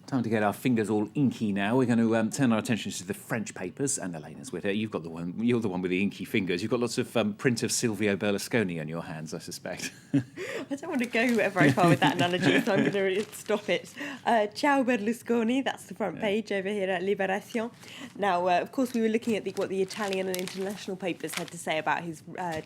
Time to get our fingers all inky now. We're going to turn our attention to the French papers, and Elena's with it. You're the one with the inky fingers. You've got lots of print of Silvio Berlusconi on your hands, I suspect. I don't want to go very far with that analogy, so I'm going to stop it. Ciao Berlusconi, that's the front page over here at Libération. Now, of course, we were looking at what the Italian and international papers had to say about his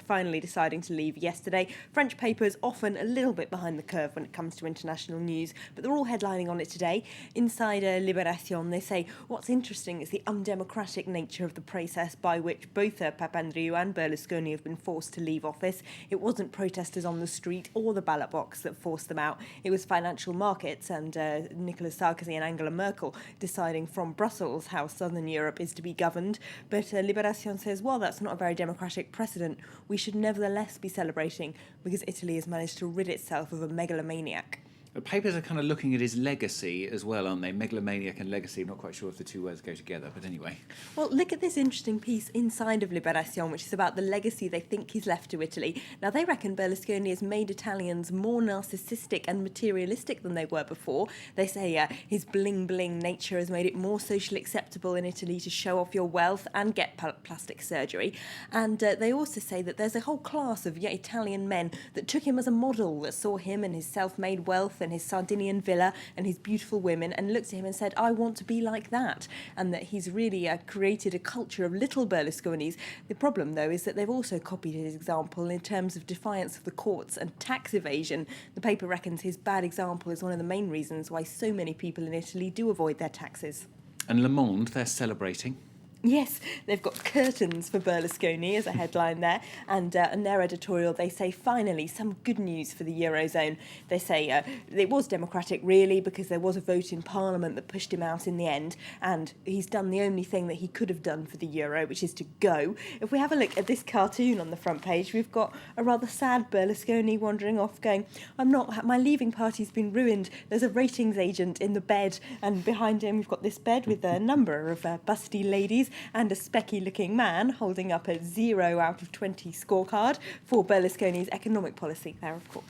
finally deciding to leave yesterday. French papers often a little bit behind the curve when it comes to international news, but they're all headlining on it today. Inside Libération, they say what's interesting is the undemocratic nature of the process by which both Papandreou and Berlusconi have been forced to leave office. It wasn't protesters on the street or the ballot box that forced them out. It was financial markets and Nicolas Sarkozy and Angela Merkel deciding from Brussels how southern Europe is to be governed. But Libération says, well, that's not a very democratic precedent. We should nevertheless be celebrating because Italy has managed to rid itself of a megalomaniac. The papers are kind of looking at his legacy as well, aren't they? Megalomaniac and legacy. I'm not quite sure if the two words go together, but anyway. Well, look at this interesting piece inside of Libération, which is about the legacy they think he's left to Italy. Now, they reckon Berlusconi has made Italians more narcissistic and materialistic than they were before. They say his bling-bling nature has made it more socially acceptable in Italy to show off your wealth and get plastic surgery. And they also say that there's a whole class of Italian men that took him as a model, that saw him and his self-made wealth and his Sardinian villa and his beautiful women and looked at him and said, I want to be like that. And that he's really created a culture of little Berlusconis. The problem, though, is that they've also copied his example in terms of defiance of the courts and tax evasion. The paper reckons his bad example is one of the main reasons why so many people in Italy do avoid their taxes. And Le Monde, they're celebrating. Yes, they've got curtains for Berlusconi as a headline there, and in their editorial they say, finally, some good news for the Eurozone. They say it was democratic, really, because there was a vote in Parliament that pushed him out in the end, and he's done the only thing that he could have done for the Euro, which is to go. If we have a look at this cartoon on the front page, we've got a rather sad Berlusconi wandering off going, my leaving party's been ruined. There's a ratings agent in the bed, and behind him we've got this bed with a number of busty ladies, and a specky-looking man holding up a 0 out of 20 scorecard for Berlusconi's economic policy there, of course.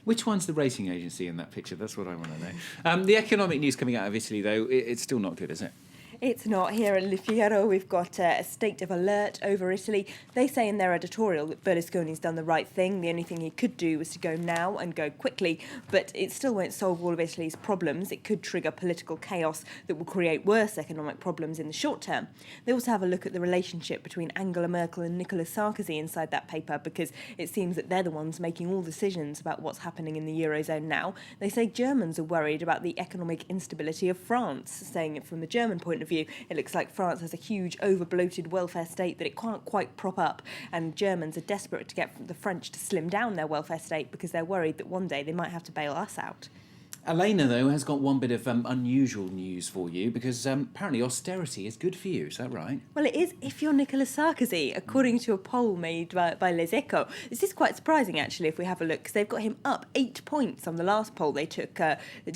Which one's the rating agency in that picture? That's what I want to know. The economic news coming out of Italy, though, it's still not good, is it? It's not. Here at Le Figaro, we've got a state of alert over Italy. They say in their editorial that Berlusconi's done the right thing. The only thing he could do was to go now and go quickly, but it still won't solve all of Italy's problems. It could trigger political chaos that will create worse economic problems in the short term. They also have a look at the relationship between Angela Merkel and Nicolas Sarkozy inside that paper, because it seems that they're the ones making all decisions about what's happening in the Eurozone now. They say Germans are worried about the economic instability of France, saying it from the German point of view. It looks like France has a huge over-bloated welfare state that it can't quite prop up, and Germans are desperate to get the French to slim down their welfare state because they're worried that one day they might have to bail us out. Elena, though, has got one bit of unusual news for you, because apparently austerity is good for you. Is that right? Well, it is if you're Nicolas Sarkozy, according to a poll made by Les Echos. This is quite surprising, actually, if we have a look, because they've got him up 8 points on the last poll they took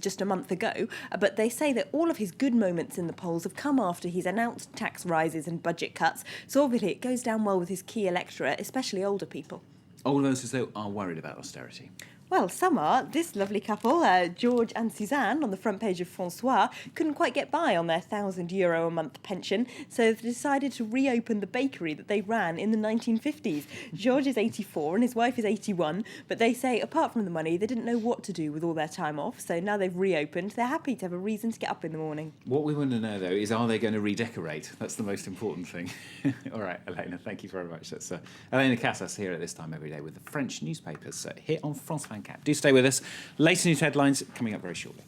just a month ago. But they say that all of his good moments in the polls have come after he's announced tax rises and budget cuts. So obviously it goes down well with his key electorate, especially older people. All of those, though, are worried about austerity. Well, some are. This lovely couple, George and Suzanne, on the front page of François, couldn't quite get by on their €1,000 a month pension, so they decided to reopen the bakery that they ran in the 1950s. George is 84 and his wife is 81, but they say, apart from the money, they didn't know what to do with all their time off, so now they've reopened. They're happy to have a reason to get up in the morning. What we want to know, though, is are they going to redecorate? That's the most important thing. All right, Elena, thank you very much. That's Elena Casas here at this time every day with the French newspapers here on France 24. Do stay with us. Later news headlines coming up very shortly.